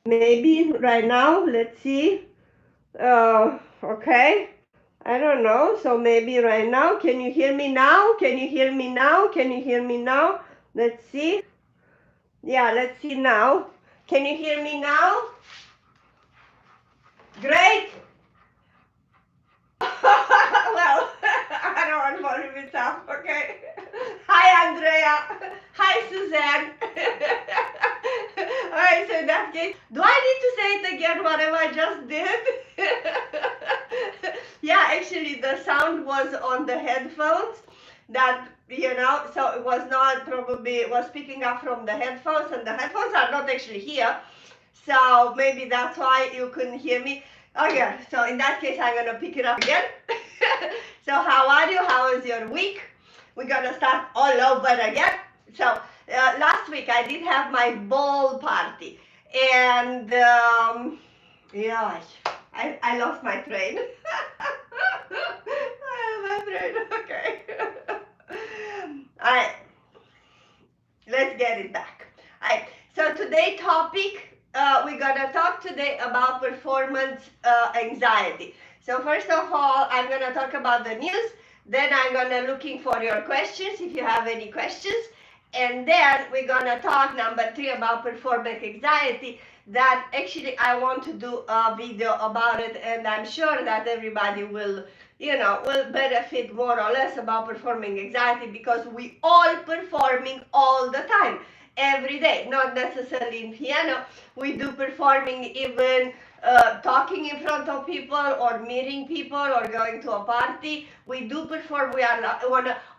Maybe right now, let's see. Okay. I don't know. So maybe right now. Can you hear me now? Can you hear me now? Can you hear me now? Let's see. Yeah, let's see now. Can you hear me now? Great. Well, I don't want to bother myself, okay? Hi, Andrea. Hi, Suzanne. All right, so in that case, do I need to say it again, whatever I just did? Yeah, actually, the sound was on the headphones that, so it was not probably, it was picking up from the headphones, and the headphones are not actually here. So maybe that's why you couldn't hear me. Okay, so in that case, I'm gonna pick it up again. So how are you? How was your week? We're gonna start all over again. So last week I did have my ball party, and yeah, I lost my train. I lost my train. Okay. All right, let's get it back. All right. So today topic, we're gonna talk today about performance anxiety. So first of all, I'm gonna talk about the news. Then I'm gonna looking for your questions if you have any questions. And then we're gonna talk number 3 about performance anxiety. That actually I want to do a video about it, and I'm sure that everybody will benefit more or less about performing anxiety, because we all performing all the time, every day, not necessarily in piano. We do performing even talking in front of people, or meeting people, or going to a party. We do perform. We are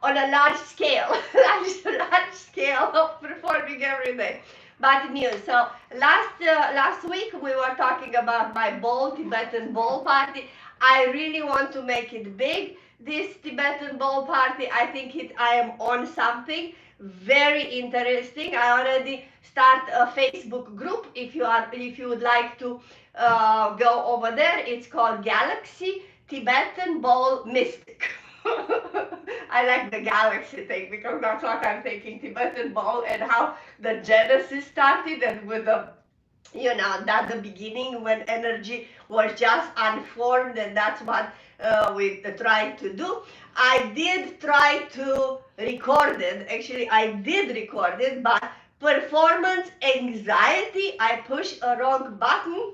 on a large scale, large scale of performing every day. But news. So last week we were talking about my Tibetan ball party. I really want to make it big. This Tibetan ball party, I think I am on something very interesting. I already start a Facebook group. If you would like to go over there, it's called Galaxy Tibetan Ball Mystic. I like the galaxy thing because that's what I'm thinking, Tibetan ball, and how the genesis started, and with that the beginning when energy was just unformed, and that's what we tried to do. I did try to record it. Actually, I did record it, but performance anxiety, I pushed a wrong button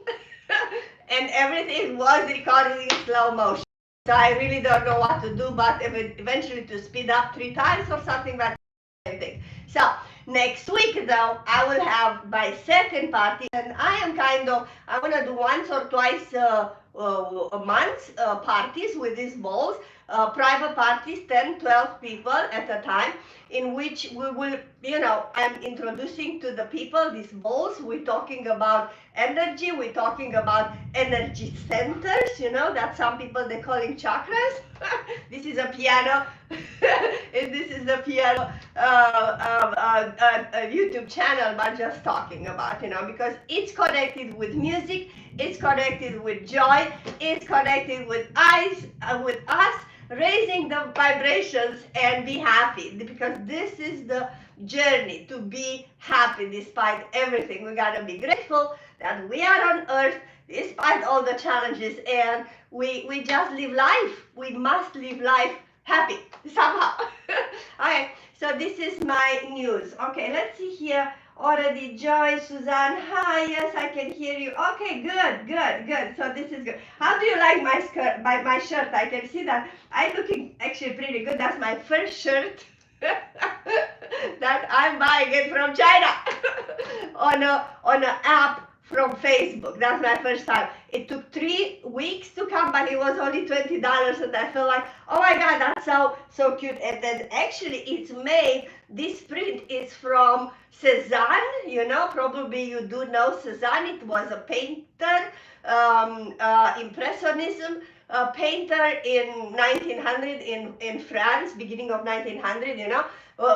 and everything was recorded in slow motion. So I really don't know what to do, but eventually to speed up 3 times or something like that. So next week, though, I will have my second party, and I want to do once or twice a month parties with these balls, private parties, 10, 12 people at a time, in which we will, I'm introducing to the people these balls. We're talking about energy, we're talking about energy centers, that some people they're calling chakras. This is a piano, and this is a piano YouTube channel, but just talking about, because it's connected with music, it's connected with joy, it's connected with us raising the vibrations and be happy, because this is the journey to be happy despite everything. We gotta be grateful that we are on earth despite all the challenges, and we just live life. We must live life happy somehow. Okay, so this is my news. Okay, let's see here. Already Joy, Suzanne, hi, yes, I can hear you. Okay, good. So this is good. How do you like my skirt, my shirt? I can see that I'm looking actually pretty good. That's my first shirt that I'm buying it from China on a app from Facebook. That's my first time. It took 3 weeks to come, but it was only $20, and I felt like, oh my God, that's so cute. And then actually, it's made. This print is from Cezanne. Probably you do know Cezanne. It was a painter, impressionism painter in 1900 in France, beginning of 1900.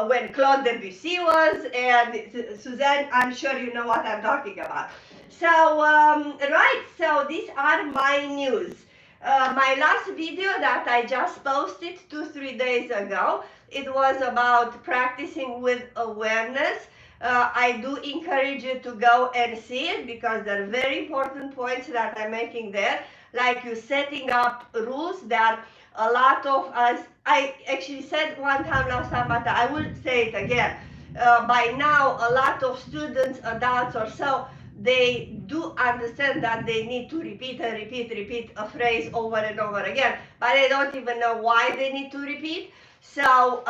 When Claude Debussy was, and Suzanne, I'm sure you know what I'm talking about. So, right, so these are my news. My last video that I just posted 2-3 days ago, it was about practicing with awareness. I do encourage you to go and see it because there are very important points that I'm making there. Like you setting up rules that a lot of us, I actually said one time last time, but I will say it again. By now, a lot of students, adults or so, they do understand that they need to repeat and repeat a phrase over and over again, but they don't even know why they need to repeat. So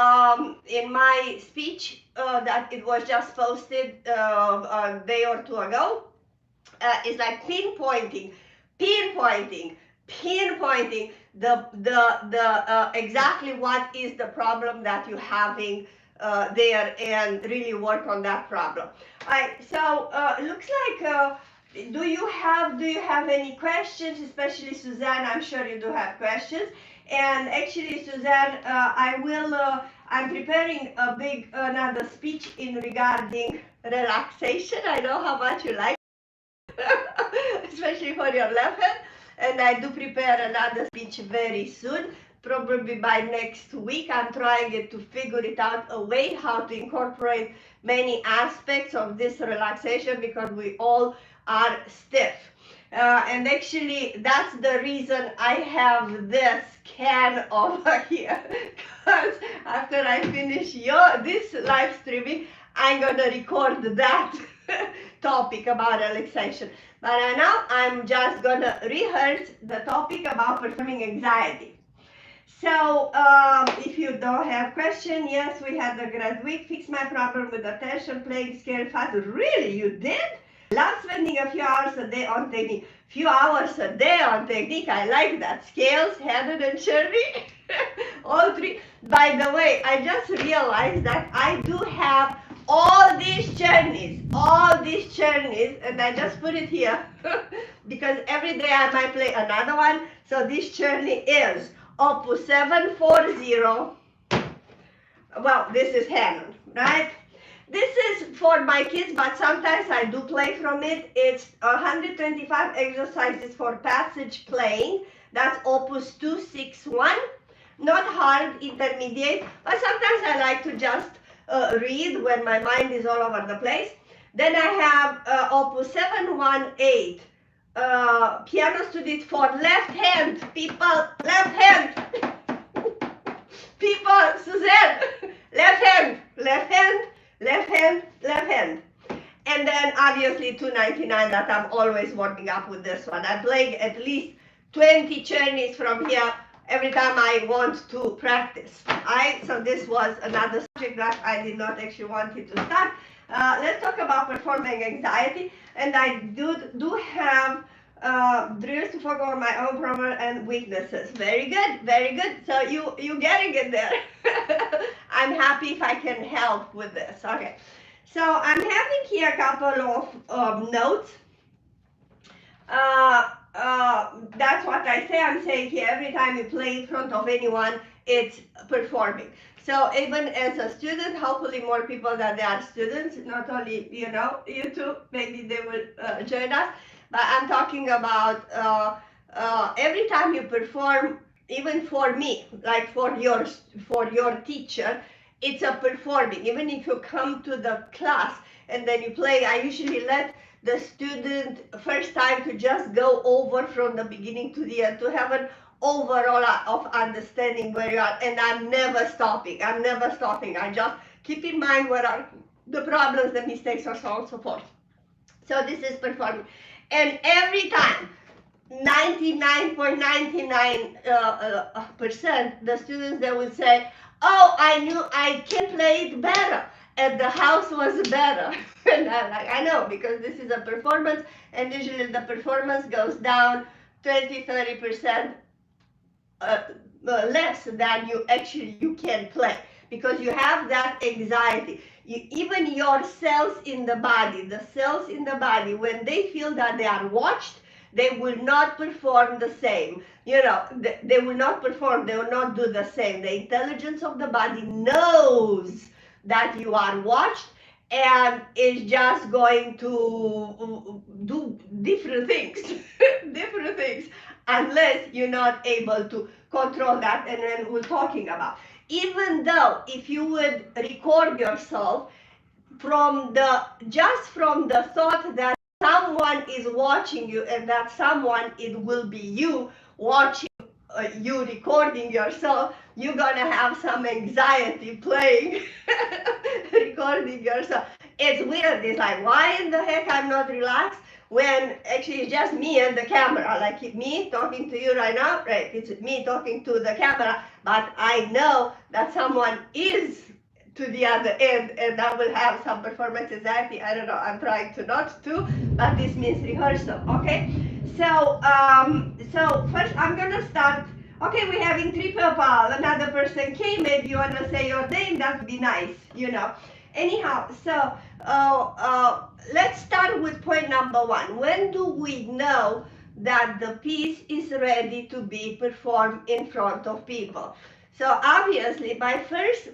in my speech that it was just posted a day or two ago, it's like pinpointing, pinpointing the exactly what is the problem that you're having there, and really work on that problem. All right, so it looks like do you have any questions, especially Suzanne? I'm sure you do have questions. And actually, Suzanne, I'm preparing a big another speech in regarding relaxation. I know how much you like, especially for your left hand. And I do prepare another speech very soon, probably by next week. I'm trying to figure it out a way how to incorporate many aspects of this relaxation because we all are stiff. And actually, that's the reason I have this can over here. Because after I finish this live streaming, I'm gonna record that topic about relaxation. But now I'm just gonna rehearse the topic about performing anxiety. So if you don't have question, yes, we had a great week. Fix my problem with attention, playing scale fast. Really, you did? Love spending a few hours a day on technique. Few hours a day on technique. I like that. Scales, Hanon, and Czerny. All three. By the way, I just realized that I do have all these Czernys, and I just put it here because every day I might play another one. So this Czerny is Opus 740. Well, this is Hanon, right? This is for my kids, but sometimes I do play from it. It's 125 exercises for passage playing. That's Opus 261. Not hard, intermediate, but sometimes I like to just read when my mind is all over the place. Then I have Opus 718. Piano studied for left hand, people, left hand. People, Suzanne, left hand, left hand, left hand, left hand. And then obviously 299 that I'm always warming up with this one. I play at least 20 Czernys from here every time I want to practice. Alright, so this was another subject that I did not actually want it to start. Let's talk about performing anxiety. And I do have drills to focus on my own problem and weaknesses. Very good, very good. So you getting it there. I'm happy if I can help with this. Okay, so I'm having here a couple of notes. That's what I say. I'm saying here every time you play in front of anyone, it's performing. So even as a student, hopefully more people that they are students, not only you two, maybe they will join us. But I'm talking about every time you perform, even for me, like for your teacher, it's a performing. Even if you come to the class and then you play, I usually let the student first time to just go over from the beginning to the end to have an overall of understanding where you are. And I'm never stopping. I just keep in mind what are the problems, the mistakes, or so on and so forth. So this is performing. And every time, 99.99% the students, they will say, oh, I knew I can play it better, and the house was better. And I'm like, I know, because this is a performance, and usually the performance goes down 20-30% less than you can play, because you have that anxiety. Even your cells in the body, when they feel that they are watched, they will not perform the same. They will not perform, they will not do the same. The intelligence of the body knows that you are watched and is just going to do different things, unless you're not able to control that. And then we're talking about, even though if you would record yourself just from the thought that someone is watching you and that someone, it will be you watching you recording yourself, you're gonna have some anxiety playing recording yourself. It's weird. It's like, why in the heck I'm not relaxed when actually it's just me and the camera, like me talking to you right now, right? It's me talking to the camera, but I know that someone is to the other end, and I will have some performance anxiety. I don't know, I'm trying to not to, but this means rehearsal. Okay, so first I'm gonna start. Okay, we're having three people. Another person came. Maybe you wanna say your name. That would be nice, you know. Anyhow, so let's start with point number one. When do we know that the piece is ready to be performed in front of people? So obviously, my first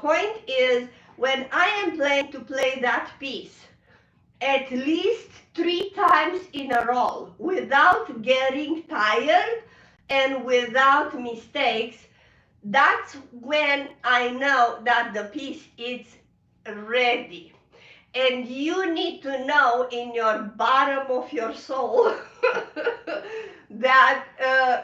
point is when I am planning to play that piece at least 3 times in a row without getting tired and without mistakes. That's when I know that the piece is ready. And you need to know in your bottom of your soul that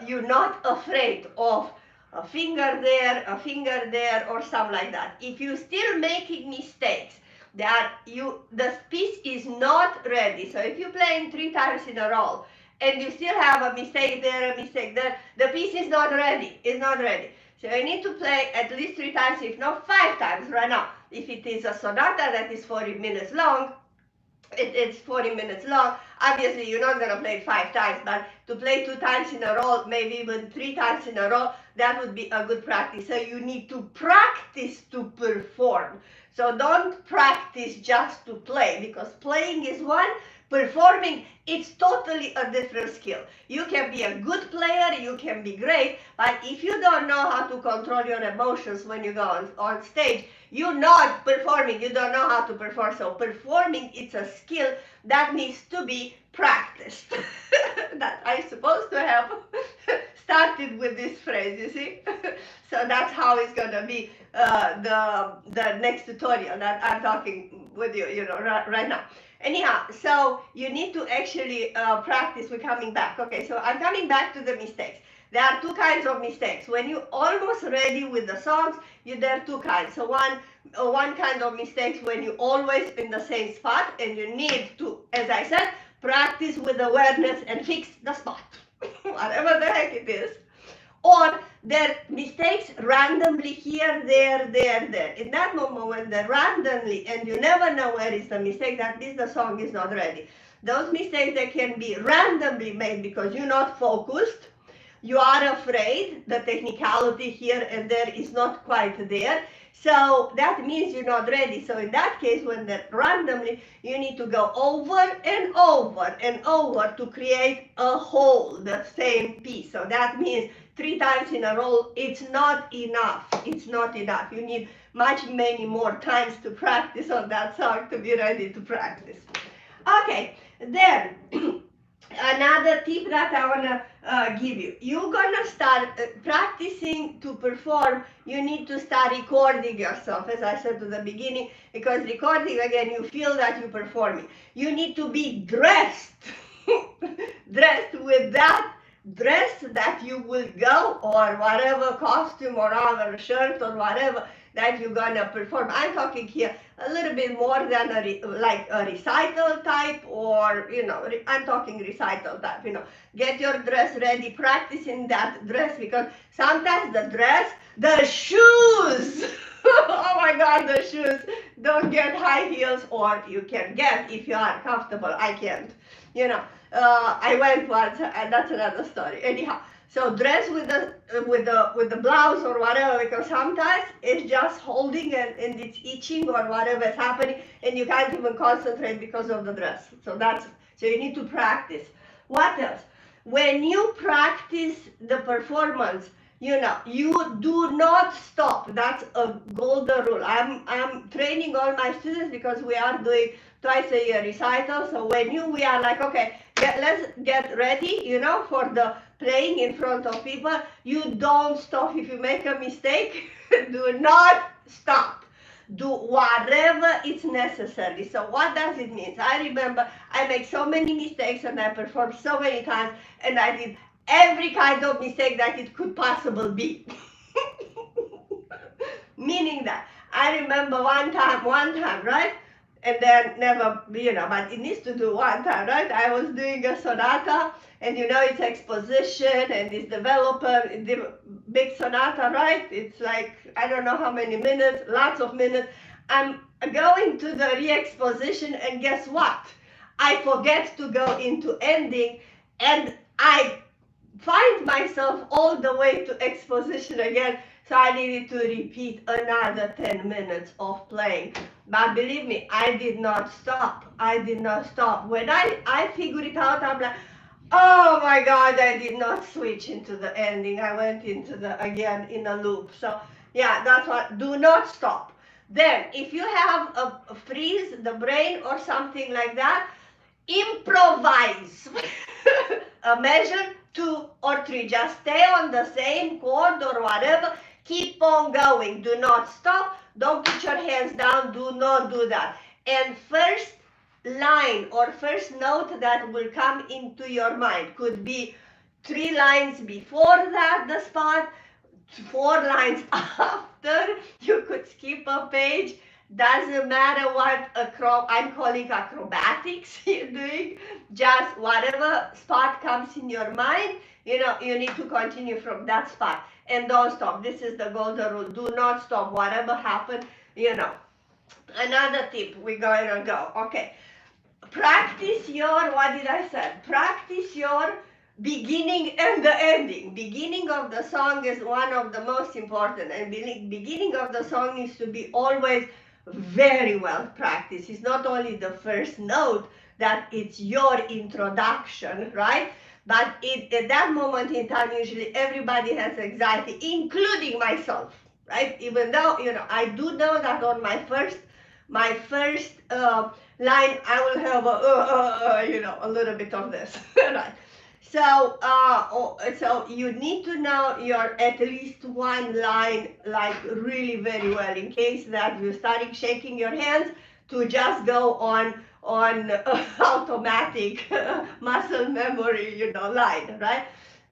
you're not afraid of a finger there, or something like that. If you're still making mistakes, that the piece is not ready. So if you're playing 3 times in a row and you still have a mistake there, the piece is not ready. It's not ready. So you need to play at least 3 times, if not 5 times right now. If it is a sonata that is 40 minutes long, it's 40 minutes long. Obviously, you're not going to play it 5 times, but to play 2 times in a row, maybe even 3 times in a row, that would be a good practice. So you need to practice to perform. So don't practice just to play, because playing is one, performing, it's totally a different skill. You can be a good player, you can be great, but if you don't know how to control your emotions when you go on stage, you're not performing, you don't know how to perform. So performing, it's a skill that needs to be practiced. That I'm supposed to have started with this phrase, you see? So that's how it's gonna be the next tutorial that I'm talking with you, you know, right now. Anyhow, so you need to actually practice. We're coming back. Okay, so I'm coming back to the mistakes. There are 2 kinds of mistakes. When you're almost ready with the songs, there are 2 kinds. So one kind of mistakes when you're always in the same spot and you need to, as I said, practice with awareness and fix the spot, whatever the heck it is. Or there are mistakes randomly here, there. In that moment when they're randomly and you never know where is the mistake, that means the song is not ready. Those mistakes, they can be randomly made because you're not focused, you are afraid, the technicality here and there is not quite there. So that means you're not ready. So in that case, when they're randomly, you need to go over and over and over to create a whole, the same piece. So that means 3 times in a row, it's not enough. It's not enough. You need many more times to practice on that song to be ready to practice. Okay, then another tip that I want to give you. You're going to start practicing to perform. You need to start recording yourself, as I said to the beginning, because recording, again, you feel that you're performing. You need to be dressed, dressed with that dress that you will go, or whatever costume or other shirt or whatever that you're gonna perform. I'm talking here a little bit more than like a recital type, or you know, I'm talking recital type. You know, get your dress ready, practice in that dress, because sometimes the dress, the shoes. Oh my God, the shoes. Don't get high heels, or you can get if you are comfortable. I can't. You know, I went once, and that's another story. Anyhow, so dress with the blouse or whatever, because sometimes it's just holding and it's itching or whatever is happening, and you can't even concentrate because of the dress. So you need to practice. What else? When you practice the performance, you know, you do not stop. That's a golden rule. I'm training all my students because we are doing twice a year recital. So when we are like, okay, let's get ready, you know, for the playing in front of people. You don't stop. If you make a mistake, do not stop. Do whatever is necessary. So what does it mean? I remember I make so many mistakes and I performed so many times and I did every kind of mistake that it could possibly be. Meaning that I remember one time, right? And then never, but it needs to do one time, right? I was doing a sonata, and it's exposition and it's developer, the big sonata, right? It's like, I don't know how many minutes, lots of minutes. I'm going to the re-exposition, and guess what? I forget to go into ending, and I find myself all the way to exposition again. So I needed to repeat another 10 minutes of playing. But believe me, I did not stop. I did not stop. When I figured it out, I'm like, oh my God, I did not switch into the ending. I went into again in a loop. So yeah, that's what, do not stop. Then if you have a freeze, the brain or something like that, improvise. A measure 2 or 3. Just stay on the same chord or whatever. Keep on going. Do not stop. Don't put your hands down. Do not do that. And first line or first note that will come into your mind could be 3 lines before that, the spot, 4 lines after. You could skip a page. Doesn't matter what I'm calling acrobatics you're doing. Just whatever spot comes in your mind, you need to continue from that spot. And don't stop. This is the golden rule. Do not stop. Whatever happens, Another tip, we're going to go. Okay. Practice what did I say? Practice your beginning and the ending. Beginning of the song is one of the most important. And beginning of the song needs to be always very well practiced. It's not only the first note, that it's your introduction, right? But at that moment in time, usually everybody has anxiety, including myself, right? Even though, I do know that on my first line, I will have a little bit of this, right? So, so you need to know your at least one line like really very well, in case that you're starting shaking your hands, to just go on automatic muscle memory, line, right?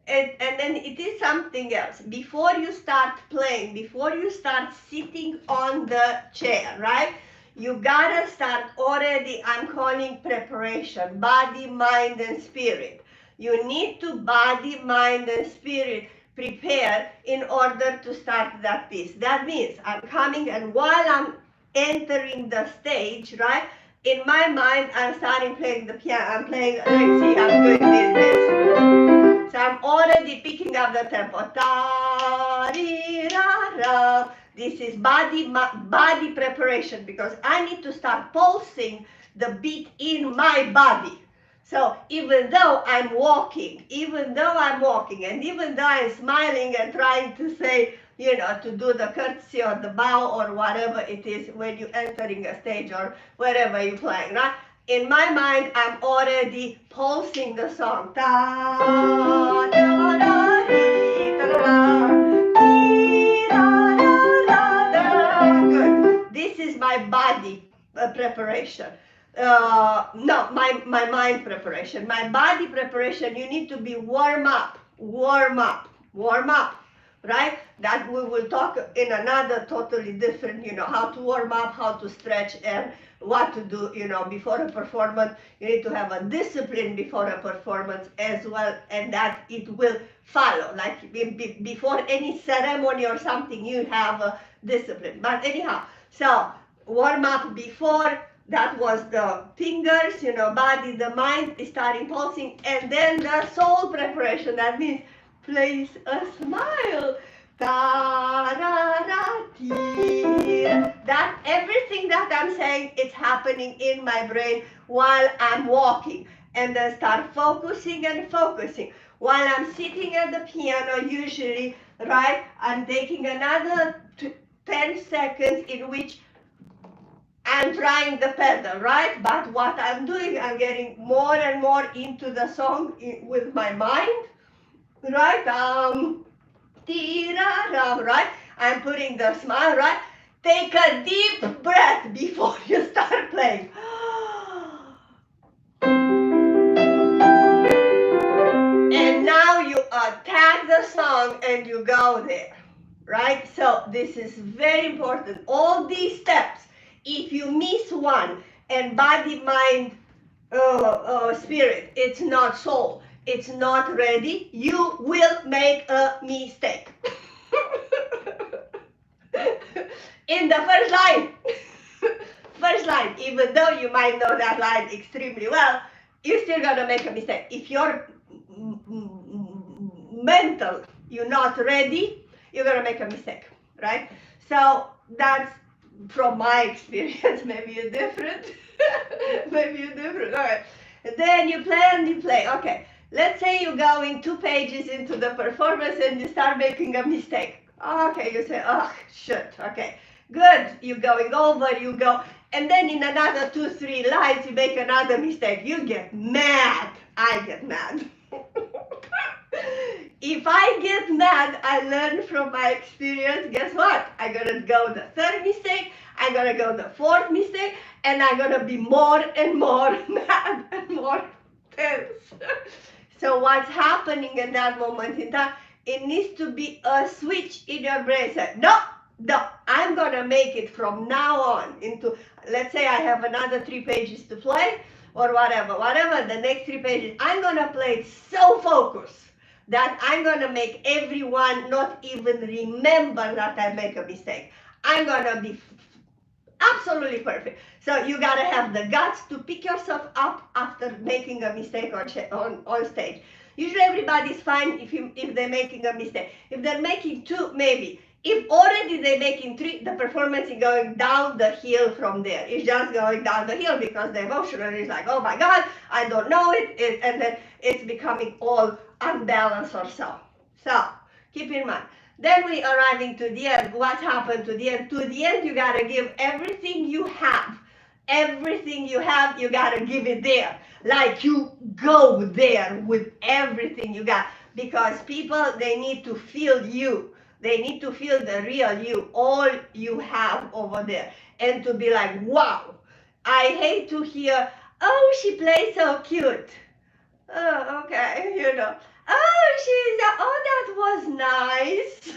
And then it is something else. Before you start playing, before you start sitting on the chair, right? You gotta start already, I'm calling preparation, body, mind, and spirit. You need to body, mind, and spirit prepare in order to start that piece. That means I'm coming, and while I'm entering the stage, right, in my mind, I'm starting playing the piano. I'm playing, let's see, I'm doing this. So I'm already picking up the tempo. Ta-ri-ra-ra. This is body preparation, because I need to start pulsing the beat in my body. So even though I'm walking, and even though I'm smiling and trying to say, to do the courtesy or the bow or whatever it is when you're entering a stage or wherever you're playing, right? In my mind, I'm already pulsing the song. Ta, da, da, da, good. This is my body preparation. No, my mind preparation. My body preparation, you need to be warm up, right? That we will talk in another totally different, how to warm up, how to stretch, and what to do, before a performance. You need to have a discipline before a performance as well, and that it will follow. Like before any ceremony or something, you have a discipline. But anyhow, so warm up before. That was the fingers, body, the mind is starting pulsing, and then the soul preparation. That means place a smile. That everything that I'm saying is happening in my brain while I'm walking, and then start focusing and focusing. While I'm sitting at the piano, usually, right, I'm taking another 10 seconds in which I'm trying the pedal, right? But what I'm doing, I'm getting more and more into the song with my mind, right? Right? I'm putting the smile, right? Take a deep breath before you start playing. And now you attack the song and you go there, right? So this is very important. All these steps, if you miss one, and body, mind, spirit, it's not soul, it's not ready, you will make a mistake. In the first line, even though you might know that line extremely well, you're still gonna make a mistake. If you're mental, you're not ready, you're gonna make a mistake, right? So that's from my experience. Maybe you're different. Maybe you're different. All right. And then you play and you play. Okay. Let's say you're going 2 pages into the performance and you start making a mistake. Okay, you say, oh, shit. Okay, good. You're going over, you go. And then in another 2-3 lines, you make another mistake. You get mad. I get mad. If I get mad, I learn from my experience. Guess what? I'm gonna go the 3rd mistake, I'm gonna go the 4th mistake, and I'm gonna be more and more mad and more tense. So what's happening in that moment in time? It needs to be a switch in your brain. Say, no, I'm gonna make it from now on into, let's say I have another 3 pages to play, or whatever, the next 3 pages, I'm gonna play it so focused that I'm gonna make everyone not even remember that I make a mistake. I'm gonna be absolutely perfect. So you gotta have the guts to pick yourself up after making a mistake on stage. Usually everybody's fine if they're making a mistake. If they're making 2, maybe. If already they're making 3, the performance is going down the hill from there. It's just going down the hill because the emotional is like, oh my God, I don't know it, and then it's becoming all unbalanced or so. So keep in mind. Then we arriving to the end. What happened to the end? To the end, you gotta give everything you have. Everything you have, you gotta give it there. Like you go there with everything you got. Because people, they need to feel you. They need to feel the real you, all you have over there. And to be like, wow. I hate to hear, oh, she plays so cute. Oh, okay, you know. Oh, that was nice.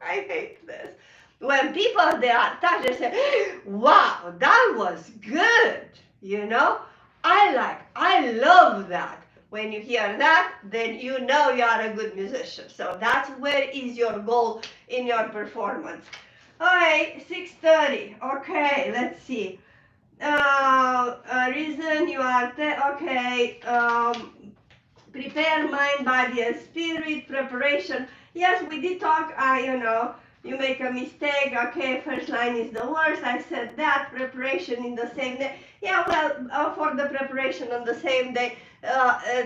I hate this. When people, they are touched, they say, wow, that was good. You know, I love that. When you hear that, then you know you are a good musician. So that's where is your goal in your performance. All right, 6:30. Okay, let's see. Reason you are, okay. Prepare mind, body, and spirit. Preparation. Yes, we did talk. You know, you make a mistake. Okay, first line is the worst. I said that. Preparation in the same day. Yeah, well, for the preparation on the same day,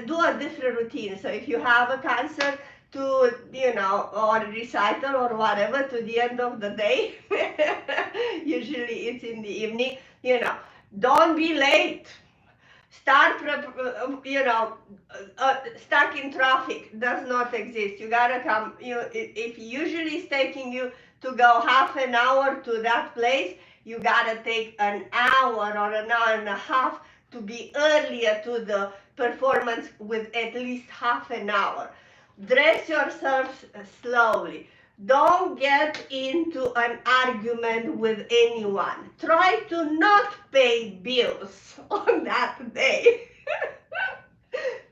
do a different routine. So if you have a concert, to, you know, or recital or whatever, to the end of the day, usually it's in the evening, you know, don't be late. Start, you know, stuck in traffic does not exist. You gotta come, if usually it's taking you to go half an hour to that place, you gotta take an hour or an hour and a half to be earlier to the performance with at least half an hour. Dress yourself slowly. Don't get into an argument with anyone. Try to not pay bills on that day.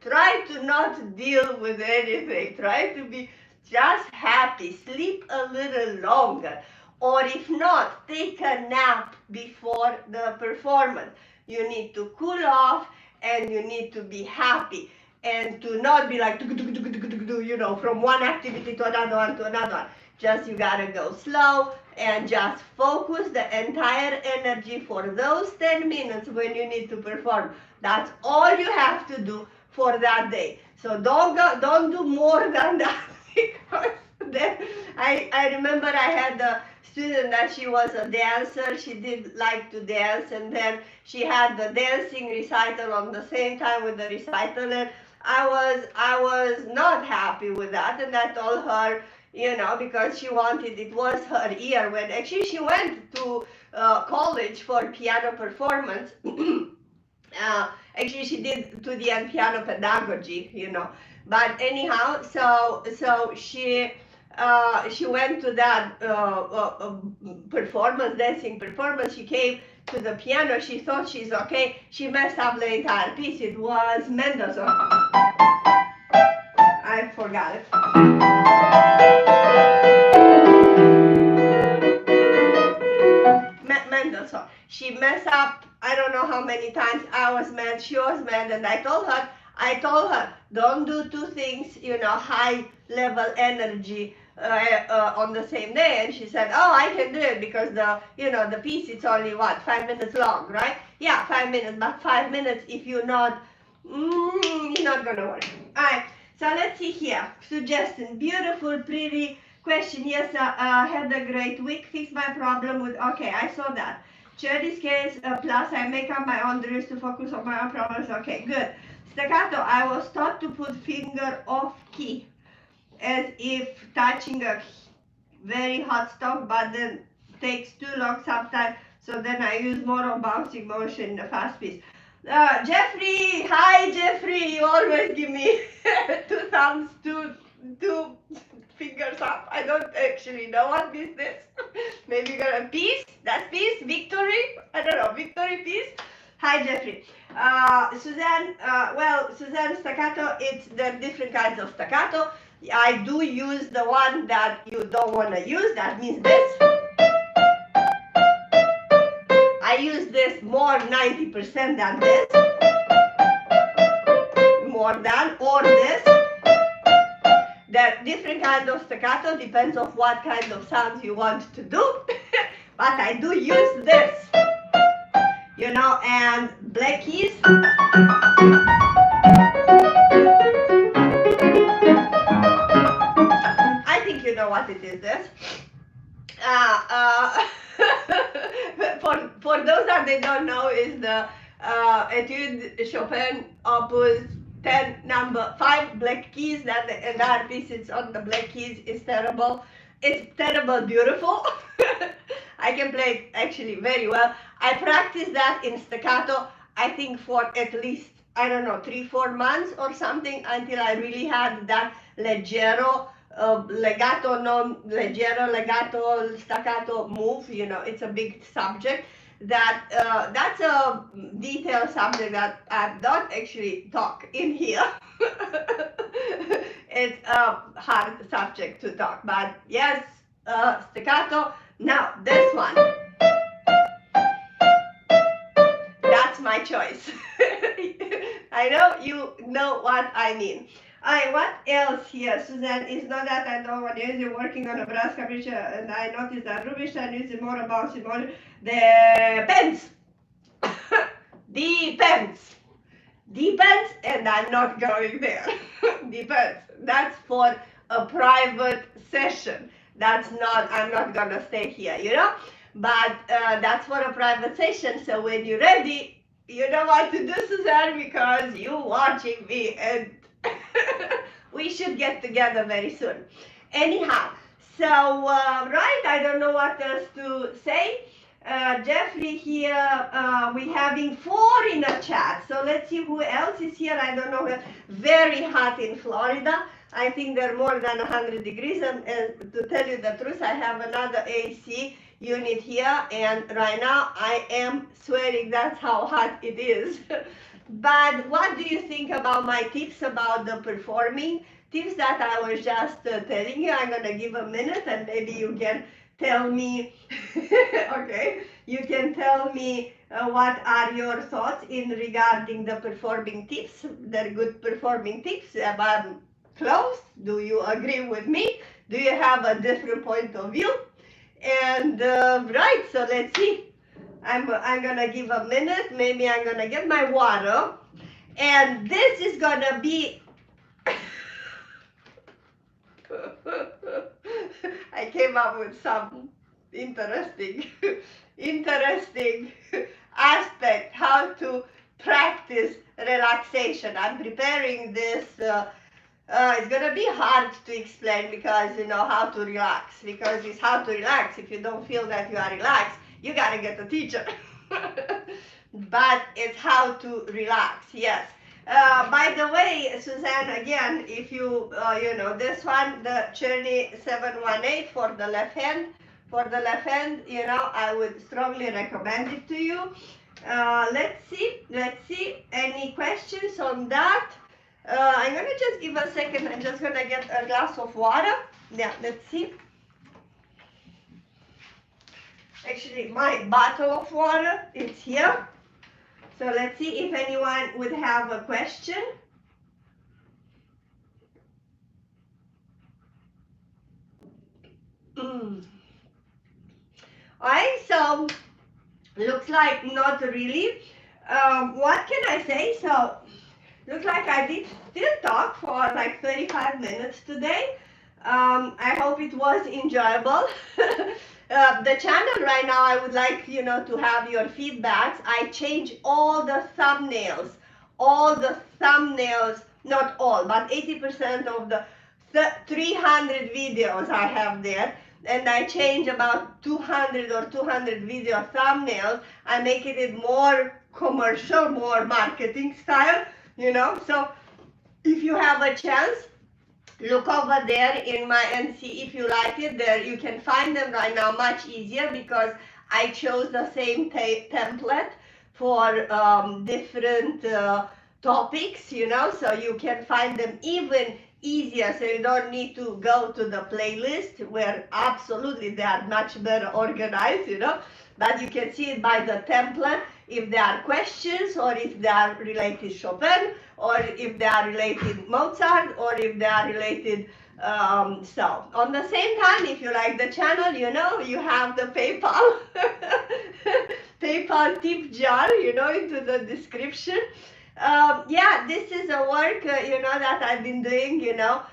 Try to not deal with anything. Try to be just happy. Sleep a little longer. Or if not, take a nap before the performance. You need to cool off and you need to be happy. And to not be like, you know, from one activity to another one to another one. Just you gotta go slow and just focus the entire energy for those 10 minutes when you need to perform. That's all you have to do for that day. So don't do more than that, because then I remember I had a student that she was a dancer. She did like to dance, and then she had the dancing recital on the same time with the recital, and I was not happy with that, and I told her, you know, because she wanted, it was her year when actually she went to college for piano performance. Actually, she did study and piano pedagogy, you know. But anyhow, so she went to that performance, dancing performance. She came to the piano. She thought she's okay. She messed up the entire piece. It was Mendelssohn. I forgot it. Mendelssohn. She messed up. I don't know how many times. I was mad. She was mad, and I told her, don't do two things. You know, high level energy on the same day. And she said, oh, I can do it because the piece it's only what 5 minutes long, right? Yeah, 5 minutes. But 5 minutes if you're not gonna work. All right. So let's see here. Suggestion. Beautiful, pretty question. Yes, had a great week. Fix my problem with. Okay, I saw that. Czerny's case. Plus, I make up my own drills to focus on my own problems. Okay, good. Staccato. I was taught to put finger off key, as if touching a very hot stove, but then takes too long sometimes. So then I use more of bouncing motion in the fast piece. Jeffrey, hi Jeffrey, you always give me two thumbs, two fingers up. I don't actually know what is this. Maybe you got a peace, that's peace, victory, I don't know, victory, peace. Hi Jeffrey. Suzanne, Suzanne, staccato, it's the different kinds of staccato. I do use the one that you don't want to use, that means this. I use this more 90% than this, more than, or this. The different kind of staccato depends on what kind of sounds you want to do, but I do use this, you know, and black keys. I think you know what it is, this. For those that they don't know, is the Etude Chopin Opus 10 number 5 black keys. That the entire piece is on the black keys. Is terrible. It's terrible beautiful. I can play it actually very well. I practiced that in staccato, I think for at least, I don't know, 3-4 months or something, until I really had that leggero legato, non leggero, legato, staccato move. You know, it's a big subject. That's a detailed subject that I don't actually talk in here. It's a hard subject to talk, but yes, staccato. Now this one, that's my choice. I know you know what I mean. What else here, Suzanne? It's not that I don't want to use you working on a brass capriccio, and I noticed that Rubinstein uses more about Simone. Depends. Depends. Depends, and I'm not going there. Depends. That's for a private session. That's not, I'm not gonna stay here, you know? But that's for a private session, so when you're ready, you know what to do, Suzanne, because you're watching me, and we should get together very soon. Anyhow, so, right, I don't know what else to say. Jeffrey here, we're having 4 in the chat. So let's see who else is here. I don't know. Very hot in Florida. I think they're more than 100 degrees. And to tell you the truth, I have another AC unit here. And right now I am swearing that's how hot it is. But what do you think about my tips about the performing? Tips that I was just telling you. I'm going to give a minute and maybe you can tell me, okay, you can tell me what are your thoughts in regarding the performing tips, the good performing tips about close. Do you agree with me? Do you have a different point of view? And right, so let's see. I'm gonna give a minute. Maybe I'm gonna get my water, and this is gonna be I came up with some interesting aspect how to practice relaxation. I'm preparing this It's gonna be hard to explain because you know how to relax. Because it's how to relax. If you don't feel that you are relaxed, you gotta get a teacher. But it's how to relax. Yes. By the way, Suzanne, again, if you you know this one, the Czerny 718 for the left hand. For the left hand, you know, I would strongly recommend it to you. Let's see. Any questions on that? I'm gonna just give a second. I'm just gonna get a glass of water. Yeah, let's see. Actually, my bottle of water is here. So let's see if anyone would have a question. Alright, so looks like not really. What can I say? So looks like I did still talk for like 35 minutes today. I hope it was enjoyable. The channel right now, I would like, you know, to have your feedbacks. I change all the thumbnails, not all, but 80% of the 300 videos I have there. And I change about 200 or 200 video thumbnails. I make it more commercial, more marketing style, you know. So if you have a chance, look over there in my and see if you like it. There you can find them right now much easier because I chose the same template for different topics, you know, so you can find them even easier, so you don't need to go to the playlist where absolutely they are much better organized, you know, but you can see it by the template if there are questions or if they are related Chopin or if they are related Mozart or if they are related so on the same time, if you like the channel, you know, you have the PayPal PayPal tip jar, you know, into the description. Yeah, this is a work, you know, that I've been doing, you know,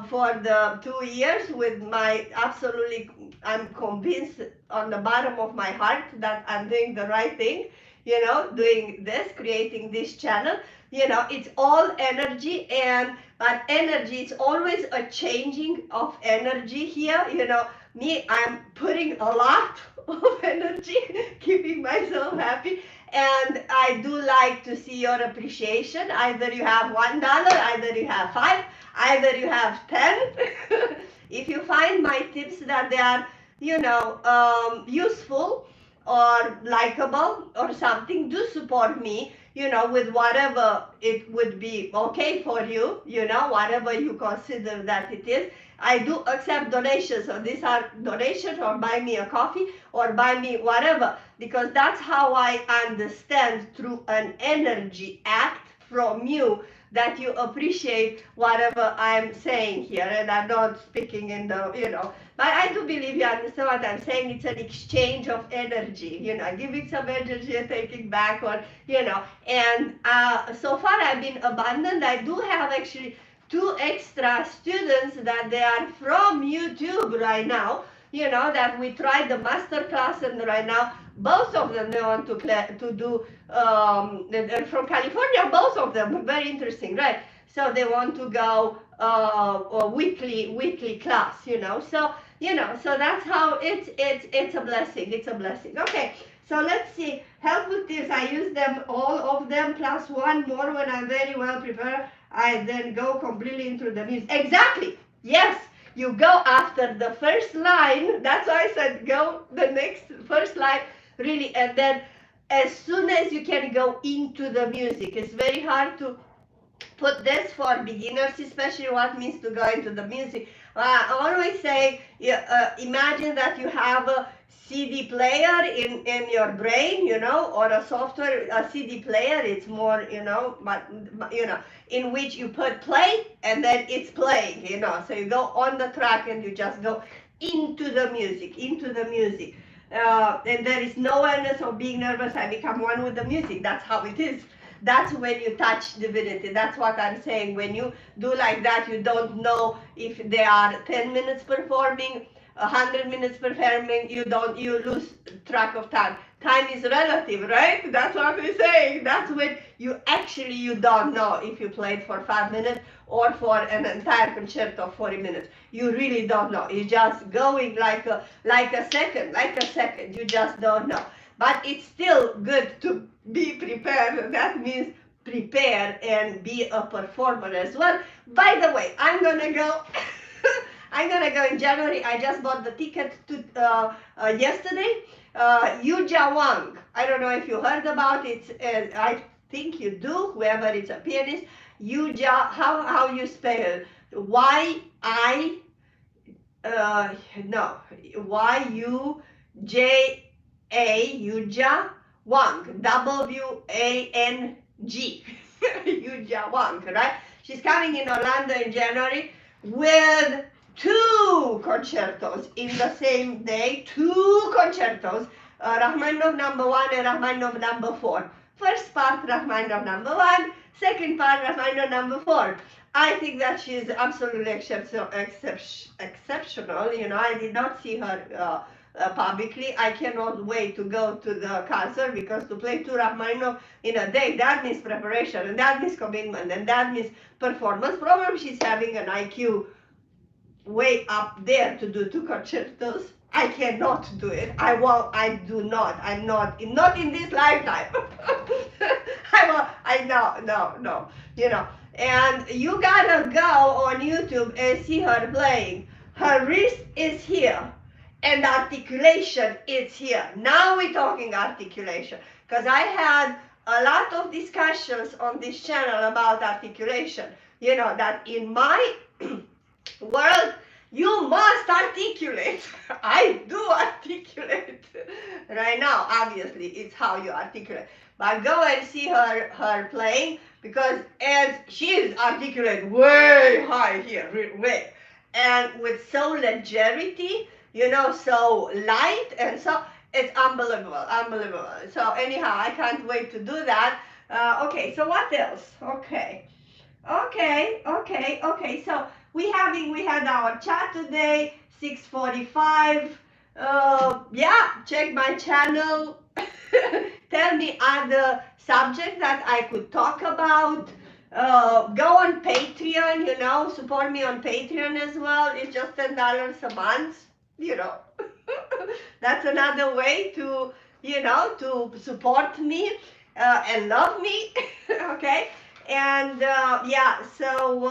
for the 2 years with my absolutely, I'm convinced on the bottom of my heart that I'm doing the right thing, you know, doing this, creating this channel. You know, it's all energy, but energy is always a changing of energy here, you know. Me, I'm putting a lot of energy, keeping myself happy. And I do like to see your appreciation. Either you have $1, either you have 5, either you have 10. If you find my tips that they are, you know, useful or likable or something, do support me, you know, with whatever it would be okay for you, you know, whatever you consider that it is. I do accept donations, so these are donations or buy me a coffee or buy me whatever, because that's how I understand through an energy act from you that you appreciate whatever I'm saying here, and I'm not speaking in the, you know, but I do believe you understand what I'm saying. It's an exchange of energy, you know, giving some energy and taking back, or, you know, and so far I've been abundant. I do have actually 2 extra students that they are from YouTube right now, you know, that we tried the master class, and right now both of them, they want to do, they're from California, both of them, very interesting, right? So they want to go a weekly class, you know, so, you know, so that's how it's a blessing, it's a blessing. Okay, so let's see, help with this, I use them, all of them, plus one more when I'm very well prepared. I then go completely into the music. Exactly. Yes. You go after the first line. That's why I said go the next first line, really, and then as soon as you can go into the music. It's very hard to put this for beginners, especially what means to go into the music. I always say, imagine that you have a CD player in your brain, you know, or a software, a CD player. It's more, you know, but you know, in which you put play and then it's playing, you know. So you go on the track and you just go into the music, and there is no awareness of being nervous. I become one with the music. That's how it is. That's when you touch divinity. That's what I'm saying. When you do like that, you don't know if they are 10 minutes performing, 100 minutes performing. You lose track of time. time is relative, right? That's what we're saying. That's when you don't know if you played for 5 minutes or for an entire concerto of 40 minutes. You really don't know. It's just going like a second. You just don't know. But it's still good to be prepared. That means prepare and be a performer as well. By the way, I'm gonna go. I'm gonna go in January. I just bought the ticket to yesterday. Yuja Wang. I don't know if you heard about it. I think you do. Whoever is a pianist. Yuja. How you spell Y-I? No. Y-U-J-A. Yuja Wang. W-A-N-G. Yuja Wang. Right? She's coming in Orlando in January with 2 concertos in the same day, 2 concertos, Rachmaninoff number 1 and Rachmaninoff number 4. First part, Rachmaninoff number 1, second part, Rachmaninoff number 4. I think that she is absolutely exceptional. You know, I did not see her publicly. I cannot wait to go to the concert, because to play 2 Rachmaninoff in a day, that means preparation, and that means commitment, and that means performance. Probably she's having an IQ way up there to do 2 concertos. I cannot do it. I do not. I'm not in this lifetime. No. You know, and you gotta go on YouTube and see her playing. Her wrist is here and articulation is here. Now we're talking articulation, because I had a lot of discussions on this channel about articulation. You know, that in my world, you must articulate. I do articulate right now. Obviously, it's how you articulate. But go and see her playing, because as she is articulate way high here, way, and with so legerity, you know, so light, and so it's unbelievable. So anyhow, I can't wait to do that. Okay, so what else? Okay. So we had our chat today, 6:45. Yeah, check my channel. Tell me other subjects that I could talk about. Go on Patreon, you know, support me on Patreon as well. It's just $10 a month, you know. That's another way to, you know, to support me and love me. Okay. And so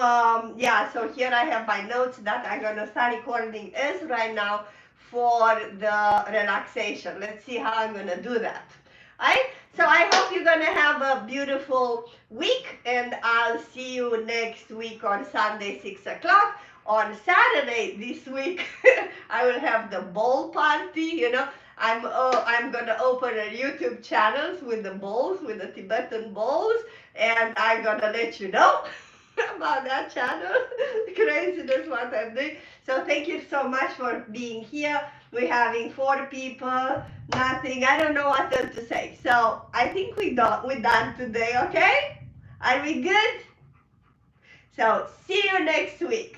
here I have my notes that I'm gonna start recording is right now for the relaxation. Let's see how I'm gonna do that. Alright, so I hope you're gonna have a beautiful week, and I'll see you next week on Sunday, 6 o'clock. On Saturday this week, I will have the bowl party. You know, I'm gonna open a YouTube channels with the bowls, with the Tibetan bowls, and I'm gonna let you know about that channel. Craziness what I'm doing. So thank you so much for being here. We're having 4 people. Nothing. I don't know what else to say. So I think we're done today. Okay? Are we good? So see you next week.